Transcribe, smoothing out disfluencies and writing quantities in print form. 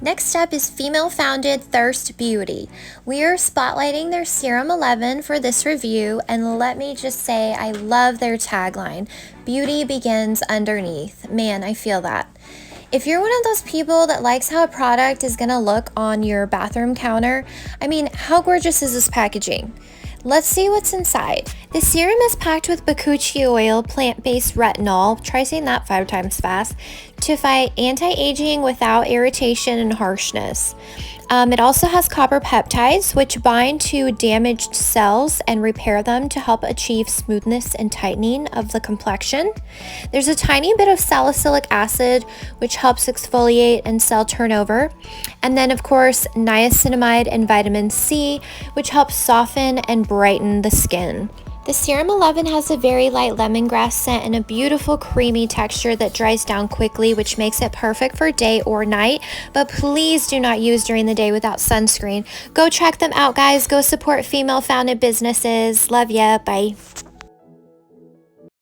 Next up is female-founded Thirst Beauty. We are spotlighting their Serum 11 for this review, and let me just say I love their tagline, "Beauty begins underneath." Man, I feel that. If you're one of those people that likes how a product is gonna look on your bathroom counter, I mean, how gorgeous is this packaging? Let's see what's inside. The serum is packed with Bakuchiol plant-based retinol, try saying that 5 times fast, to fight anti-aging without irritation and harshness. It also has copper peptides, which bind to damaged cells and repair them to help achieve smoothness and tightening of the complexion. There's a tiny bit of salicylic acid, which helps exfoliate and cell turnover. And then, of course, niacinamide and vitamin C, which helps soften and brighten the skin. The Serum 11 has a very light lemongrass scent and a beautiful creamy texture that dries down quickly, which makes it perfect for day or night, but please do not use during the day without sunscreen. Go check them out, guys. Go support female-founded businesses. Love ya. Bye.